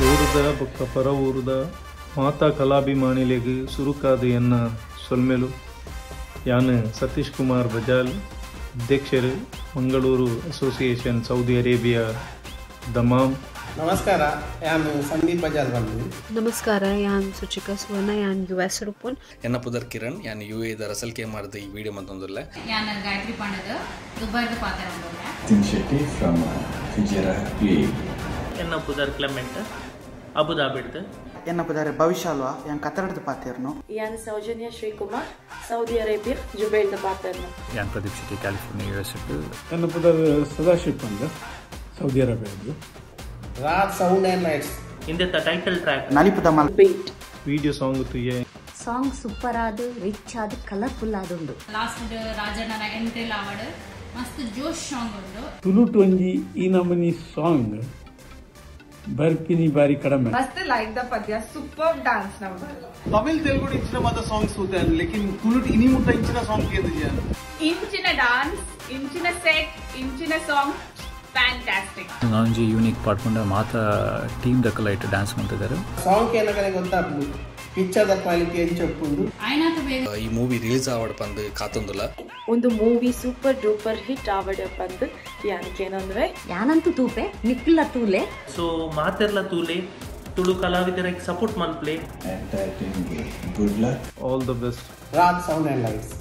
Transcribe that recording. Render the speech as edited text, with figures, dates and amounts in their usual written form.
ಊರದ ಬೊಕ್ಕ ಪರ ಊರದ ಮಾತಾ ಕಲಾಭಿಮಾನಿಲೆಗ್ ಸುರುಕಾದ ಎನ್ನ ಸೊಲ್ಮೆಲು ಯಾನ್ ಸತೀಶ್ ಕುಮಾರ್ ಬಜಾಲ್ ಅಧ್ಯಕ್ಷರು Mangaluru association Saudi Arabia Dammam. ನಮಸ್ಕಾರ, ನಾನು ಸಂದೀಪ್ ಬಜಾಲ್ ಬಂದು. ನಮಸ್ಕಾರ, ಯಾನ್ ಸುಚಿಕಾ ಸುವರ್ಣ, ಯಾನ್ US ರೂಪನ್. ಎನ್ನ ಪುದರ್ ಕಿರಣ್, ಯಾನ್ UAE RSAL ಕೆ ಮಾರ್ದ ಈ ವಿಡಿಯೋ ಮತ್ತೊಂದುಲ್ಲ. ಯಾನ್ Gayatri ಪಾಂಡದ ದುಬೈದ ಪಾತ್ರವೊಂದುಲ್ಲ. Tin Shetty from Fujairah UAE. ಎನ್ನ ಪುದರ್ ಕ್ಲೆಮೆಂಟ್ ಅಬುದಾಬಿಡ್ದ. ಎನ್ನ ಪುದರ್ ಭವಿಷ್ಯಲ್ವಾ ಯಾನ್ ಕತ್ತಡದ ಪಾತ್ರನು. ಯಾನ್ ಸೌಜನ್ಯ ಶ್ರೀಕುಮಾರ್ ಸೌದಿ ಅರೇಬಿಯಾ ಜುಬೈಲ್ದ ಪಾತ್ರನು. ಯಾನ್ ಪ್ರದೀಪ್ ಶೆಟ್ಟಿ ಕ್ಯಾಲಿಫೋರ್ನಿಯಾ US. ಎನ್ನ ಪುದರ್ ಸದಾಶಿವ್ ಪಂಗ Saudi Arabia. Raag sound and lights ಇಂದ title track NALIPU DHAMAL BEAT video song ತುಯ್ಯ ಸಾಂಗ್ ಸೂಪರ್ ಆದ ರಿಚ್ ಆದ ಕಲರ್ಫುಲ್ ಆದುಂಡು. ಲಾಸ್ಟ್ ರಾಜಣ್ಣನ ಎಂಟ್ರಿಲ್ ಆವಡ್ ಮಸ್ತ್ ಜೋಶ್ ಸಾಂಗ್ ಉಂಡು. ತುಳುಟು ಒಂಜಿ ಈ ನಮನಿ ಸಾಂಗ್ ಬರ್ಪಿನಿ ಬಾರಿ ಕಡಿಮೆ. ಮಸ್ತ್ ಲೈಕ್ ದ ಪದ್ಯ, ಸೂಪರ್ డాన్స్ ನಮ್ದು. ತಮಿಳ್ ತೆಲುಗು ಇಚ್ಚಿನ ಮಾತ ಸಾಂಗ್ಸ್ ಹೋತಾನ್, ಲೇಕಿನ್ ತುಳುಟ್ ಇನಿ ಮುಟ್ಟ ಇಚ್ಚಿನ ಸಾಂಗ್ ಕೇಂದ್ರ ಜನ ಇಂಚಿನ డాన్స్, ಇಂಚಿನ ಸೆಟ್, ಇಂಚಿನ ಸಾಂಗ್ ಫ್ಯಾಂಟಾಸ್ಟಿಕ್. ನಾಂಜಿ ಯೂನಿಕ್ ಪಾಡ್ಕೊಂಡ ಮಾತ ಟೀಮ್ ದಕ್ಕಲೈಟ್ ಡ್ಯಾನ್ಸ್ ಮಾಡ್ತಿದ್ದಾರೆ. ಸಾಂಗ್ ಏನಕನೆ ಗೊತ್ತಾಗ್ತದೆ, ಪಿಕ್ಚರ್ ದ ಕ್ವಾಲಿಟಿ ಏನು ಚೆಪ್ಪುಂಡು. ಆಯ್ನಾತು ಬೇಗ ಈ ಮೂವಿ ರಿಲೀಸ್ ಆವಡ್ ಪಂದ್ ಕಾತೊಂದುಲ್ಲ. ಒಂದು ಮೂವಿ ಸೂಪರ್ ಡೂಪರ್ ಹಿಟ್ ಆವಡ ಬಂದು ಯಾನಕೇನಂದ್ರೆ ಯಾನಂತೂ ತೂಪೆ ನಿಕ್ಲ ತೂಲೆ. ಸೊ ಮಾತೆರ್ಲ ತೂಲೆ ತುಳು ಕಲಾವಿದರಿಗೆ ಸಪೋರ್ಟ್ ಮಲ್ಪ್ಲೆ. And that good luck. All the best. Raag sound and lights.